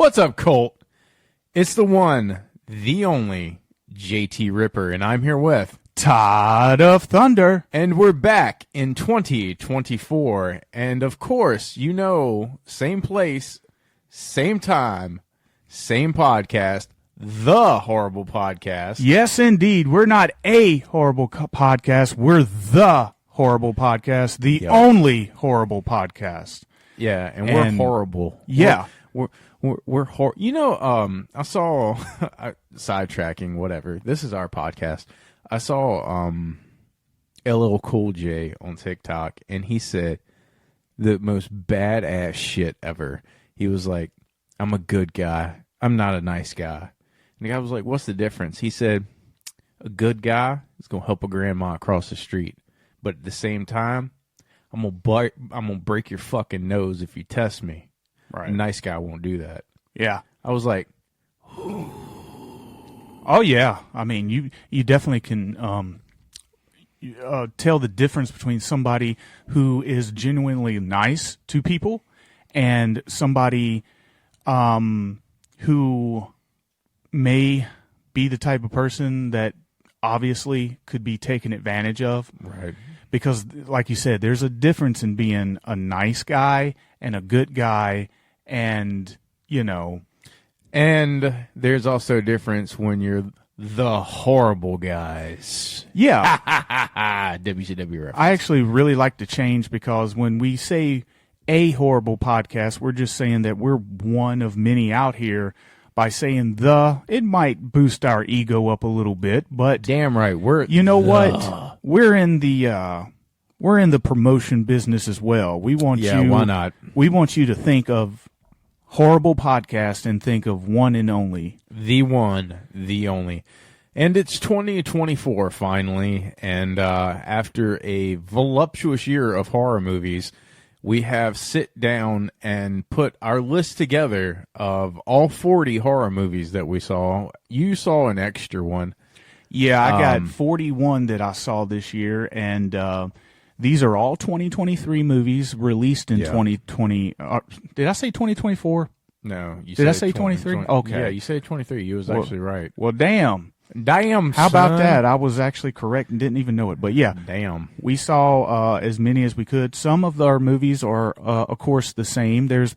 What's up, Colt? It's the one, the only JT Ripper, and I'm here with Todd of Thunder. And we're back in 2024. And of course, you know, same place, same time, same podcast, The Horrible Podcast. Yes, indeed. We're not a horrible podcast. We're The Horrible Podcast, the only horrible podcast. Yeah, and we're horrible. Yeah. We're you know, I saw sidetracking, whatever. This is our podcast. I saw LL Cool J on TikTok, and he said the most badass shit ever. He was like, "I'm a good guy. I'm not a nice guy." And the guy was like, "What's the difference?" He said, "A good guy is gonna help a grandma across the street, but at the same time, I'm gonna break your fucking nose if you test me." Right. A nice guy won't do that. Yeah. I was like, oh, yeah. I mean, you definitely can tell the difference between somebody who is genuinely nice to people and somebody who may be the type of person that obviously could be taken advantage of. right. Because, like you said, there's a difference in being a nice guy and a good guy, and, you know. And there's also a difference when you're the horrible guys. Yeah. WCW reference. I actually really like to change, because when we say a horrible podcast, we're just saying that we're one of many out here. By saying it might boost our ego up a little bit, but Damn right. you know what? We're in the promotion business as well. We want why not? We want you to think of horrible podcast and think of one and only. The one, the only. And it's 2024 finally, and after a voluptuous year of horror movies, we have sit down and put our list together of all 40 horror movies that we saw. You saw an extra one. Yeah, I got 41 that I saw this year, and these are all 2023 movies released in 2020. Did I say 2024? No. Did I say 23? Okay. Yeah, you said 23. You was actually right. Well, damn. Damn, How about son. that? I was actually correct and didn't even know it. But yeah, Damn. we saw as many as we could. Some of our movies are, of course, the same. There's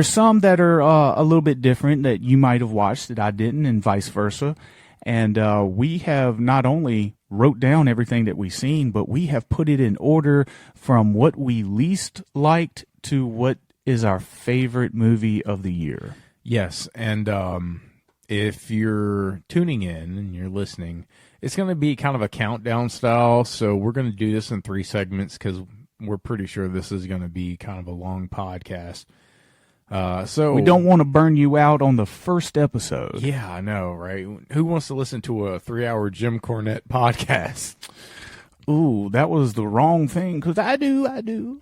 some that are a little bit different that you might have watched that I didn't, and vice versa. And we have not only wrote down everything that we've seen, but we have put it in order from what we least liked to what is our favorite movie of the year. Yes, and if you're tuning in and you're listening, it's going to be kind of a countdown style, so we're going to do this in 3 segments because we're pretty sure this is going to be kind of a long podcast. So we don't want to burn you out on the first episode. Yeah, I know, right? Who wants to listen to a 3-hour Jim Cornette podcast? Ooh, that was the wrong thing, because I do.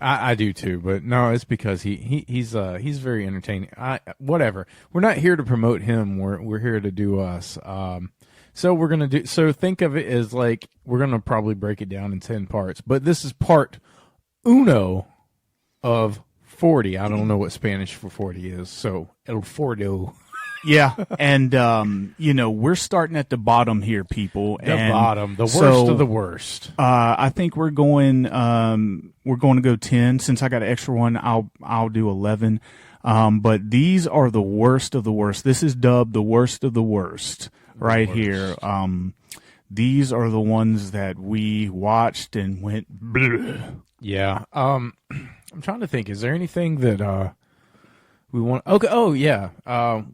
I do too, but no, it's because he's very entertaining. Whatever. We're not here to promote him. We're here to do us. So we're gonna do. So think of it as like we're gonna probably break it down in 10 parts, but this is part uno of 40. I don't know what Spanish for 40 is, so el fordo. Yeah, and we're starting at the bottom here, people. The worst of the worst. I think we're going to go 10. Since I got an extra one, I'll do 11. But these are the worst of the worst. This is dubbed the worst of the worst right here. These are the ones that we watched and went bleh. Yeah. I'm trying to think. Is there anything that we want? Okay. Oh yeah.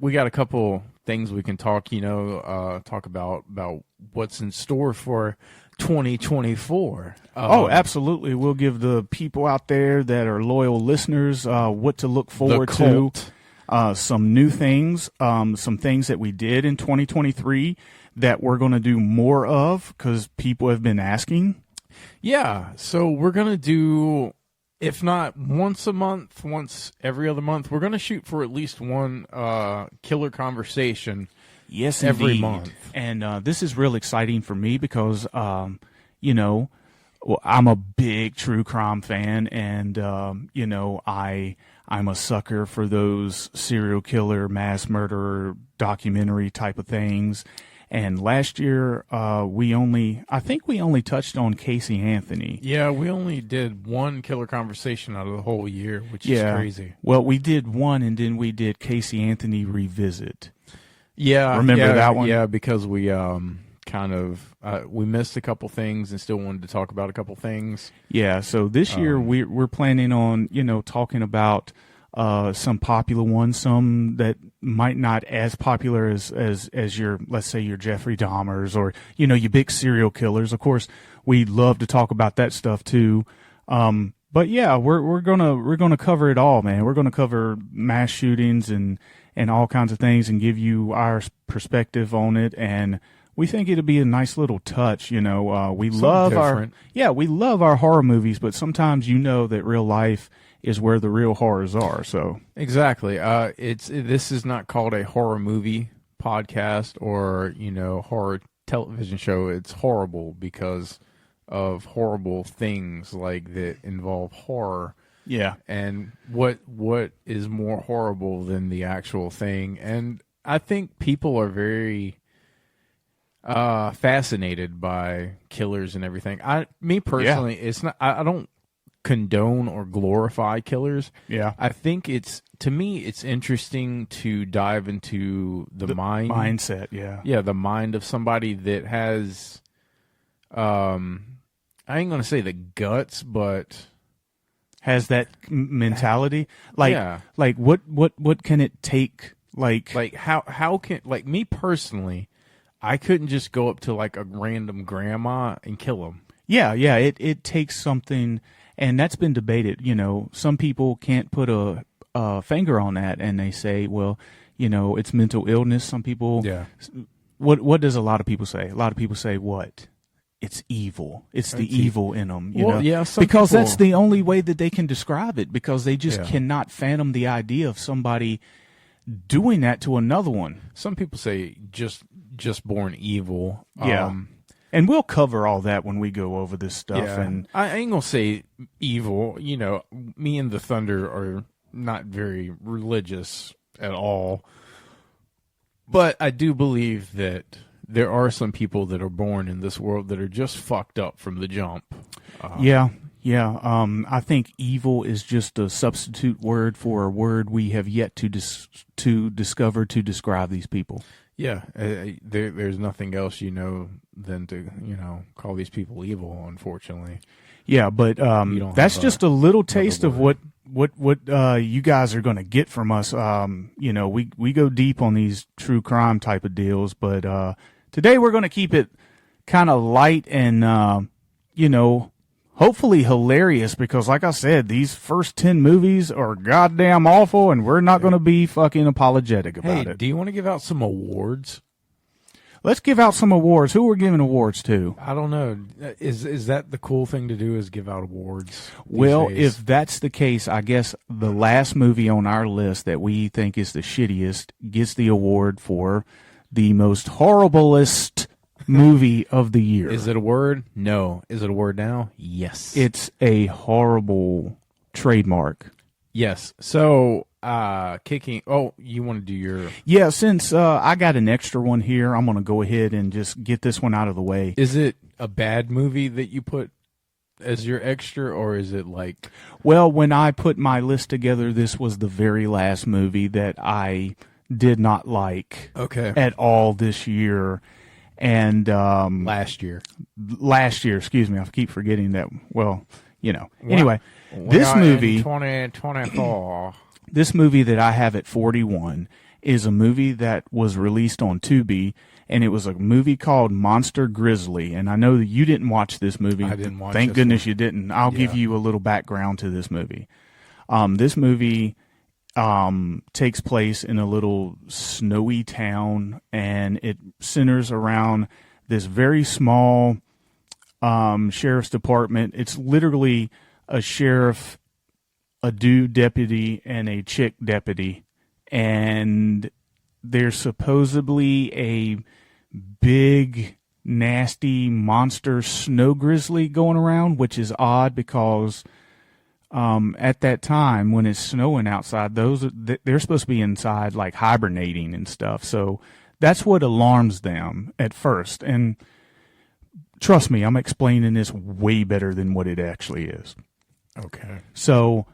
We got a couple things we can talk. Talk about what's in store for 2024. Oh, absolutely. We'll give the people out there that are loyal listeners what to look forward to. Some new things, some things that we did in 2023 that we're going to do more of because people have been asking. Yeah. So we're going to do, if not once a month, once every other month, we're going to shoot for at least one killer conversation. Yes, every indeed. month. And this is real exciting for me because, Well, I'm a big true crime fan, and I'm a sucker for those serial killer, mass murderer documentary type of things. And last year, I think we only touched on Casey Anthony. Yeah, we only did one killer conversation out of the whole year, which is crazy. Well, we did one, and then we did Casey Anthony Revisit. Yeah, remember that one? Yeah, because we we missed a couple things and still wanted to talk about a couple things. Yeah, so this year we're planning on talking about some popular ones, some that might not as popular as your, let's say, your Jeffrey Dahmers or your big serial killers. Of course, we love to talk about that stuff too. But yeah, we're gonna cover it all, man. We're gonna cover mass shootings and all kinds of things and give you our perspective on it. And we think it'll be a nice little touch. We love we love our horror movies, but sometimes that real life is where the real horrors are. So exactly. This is not called a horror movie podcast or horror television show. It's horrible because of horrible things like that involve horror. Yeah. And what is more horrible than the actual thing? And I think people are very fascinated by killers and everything. Me personally, it's not. I don't condone or glorify killers. Yeah. I think to me it's interesting to dive into the mindset. Yeah, the mind of somebody that has I ain't gonna say the guts, but has that mentality. Like what can it take? Like how can, like, me personally, I couldn't just go up to like a random grandma and kill them. Yeah, it takes something, and that's been debated. Some people can't put a finger on that, and they say, well, it's mental illness. Some people, What does a lot of people say? A lot of people say what? It's evil. It's the evil in them, Yeah, because that's the only way that they can describe it, because they just cannot fathom the idea of somebody doing that to another one. Some people say just born evil. Yeah. And we'll cover all that when we go over this stuff. Yeah. And I ain't gonna say evil. Me and the Thunder are not very religious at all. But I do believe that there are some people that are born in this world that are just fucked up from the jump. Yeah. I think evil is just a substitute word for a word we have yet to discover to describe these people. Yeah, there's nothing else than to call these people evil, unfortunately. Yeah, but that's just a little taste of what you guys are going to get from us. We go deep on these true crime type of deals, but today we're going to keep it kind of light and hopefully hilarious, because like I said, these first 10 movies are goddamn awful, and we're not going to be fucking apologetic about it. Do you want to give out some awards? Let's give out some awards. Who we're giving awards to? I don't know. Is that the cool thing to do, is give out awards? Well, days? if that's the case, I guess the last movie on our list that we think is the shittiest gets the award for the most horriblest movie of the year. Is it a word? No. Is it a word now? Yes. It's a horrible trademark. Yes. So, kicking. Oh, you want to do your? Yeah. Since I got an extra one here, I'm going to go ahead and just get this one out of the way. Is it a bad movie that you put as your extra, or is it like? Well, when I put my list together, this was the very last movie that I did not like at all this year. And last year, excuse me, I keep forgetting that. Well, anyway, this movie, 2024, this movie that I have at 41 is a movie that was released on Tubi, and it was a movie called Monster Grizzly. And I know that you didn't watch this movie. I didn't watch. Thank goodness you didn't. I'll give you a little background to this movie. This movie takes place in a little snowy town, and it centers around this very small sheriff's department. It's literally a sheriff, a dude deputy, and a chick deputy, and there's supposedly a big nasty monster snow grizzly going around, which is odd because at that time when it's snowing outside, they're supposed to be inside like hibernating and stuff. So that's what alarms them at first. And trust me, I'm explaining this way better than what it actually is. Okay. So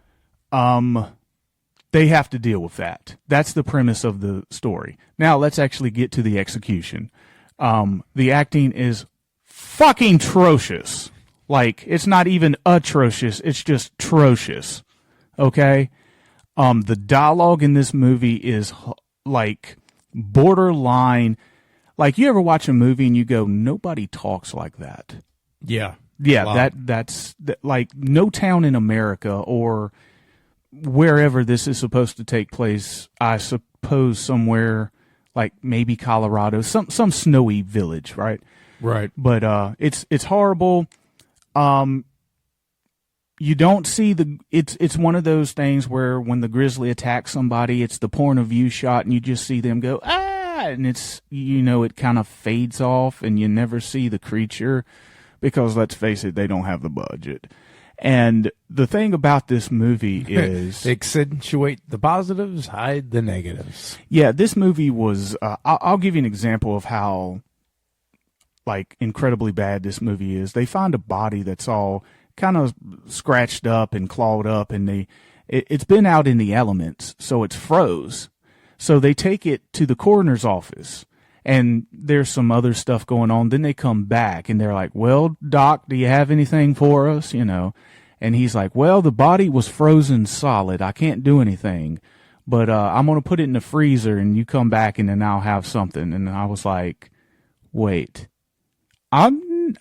they have to deal with that. That's the premise of the story. Now let's actually get to the execution. The acting is fucking atrocious. Like, it's not even atrocious, it's just atrocious. Okay? The dialogue in this movie is like borderline. Like, you ever watch a movie and you go, nobody talks like that. Yeah. Yeah, Wow. that's like no town in America or wherever this is supposed to take place. I suppose somewhere like maybe Colorado, some snowy village, right? Right. But it's horrible. You don't see it's one of those things where when the grizzly attacks somebody, it's the point of view shot and you just see them go, ah, and it's, it kind of fades off and you never see the creature because, let's face it, they don't have the budget. And the thing about this movie is accentuate the positives, hide the negatives. Yeah, this movie was, I'll give you an example of how like incredibly bad this movie is. They find a body that's all kind of scratched up and clawed up, and it's been out in the elements, so it's froze. So they take it to the coroner's office, and there's some other stuff going on. Then they come back, and they're like, well, Doc, do you have anything for us? And he's like, well, the body was frozen solid. I can't do anything, but I'm going to put it in the freezer, and you come back, and then I'll have something. And I was like, wait.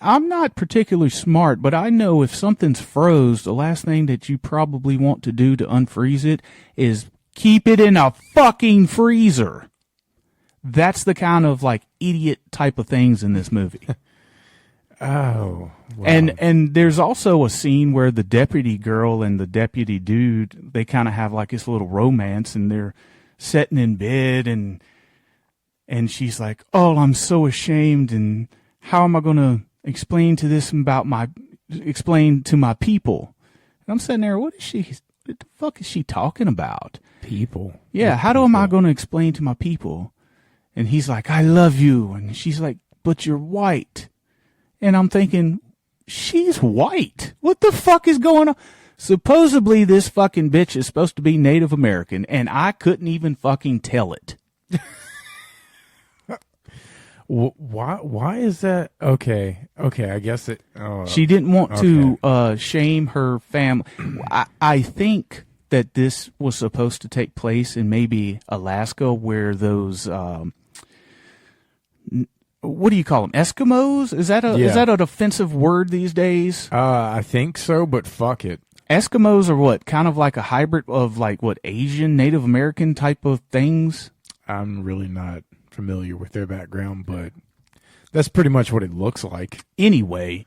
I'm not particularly smart, but I know if something's froze, the last thing that you probably want to do to unfreeze it is keep it in a fucking freezer. That's the kind of like idiot type of things in this movie. Oh, wow. And there's also a scene where the deputy girl and the deputy dude, they kind of have like this little romance, and they're sitting in bed, and she's like, oh, I'm so ashamed, and how am I going to explain to my people? And I'm sitting there, what the fuck is she talking about? People. Yeah, how am I going to explain to my people? And he's like, I love you. And she's like, but you're white. And I'm thinking, she's white. What the fuck is going on? Supposedly this fucking bitch is supposed to be Native American, and I couldn't even fucking tell it. Why is that? Okay, I guess it. She didn't want to shame her family. I think that this was supposed to take place in maybe Alaska, where those what do you call them? Eskimos? Is that an offensive word these days? I think so, but fuck it. Eskimos are what? Kind of like a hybrid of like what, Asian, Native American type of things? I'm really not familiar with their background, but that's pretty much what it looks like. Anyway,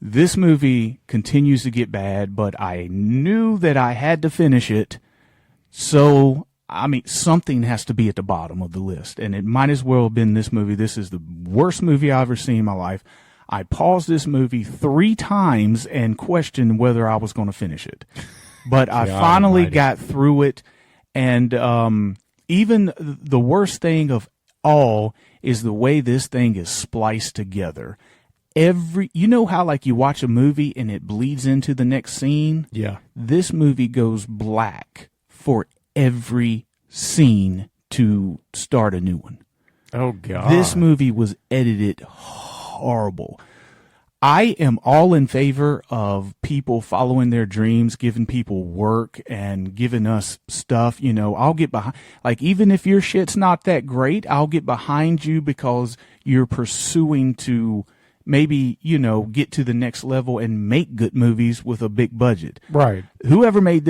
this movie continues to get bad, but I knew that I had to finish it. So, I mean, something has to be at the bottom of the list, and it might as well have been this movie. This is the worst movie I've ever seen in my life. I paused this movie 3 times and questioned whether I was going to finish it. But I finally got through it, and even the worst thing of all is the way this thing is spliced together. You know how like you watch a movie and it bleeds into the next scene? Yeah. This movie goes black for every scene to start a new one. Oh, God. This movie was edited horrible. I am all in favor of people following their dreams, giving people work and giving us stuff. I'll get behind, like, even if your shit's not that great, I'll get behind you because you're pursuing to maybe, get to the next level and make good movies with a big budget. Right. Whoever made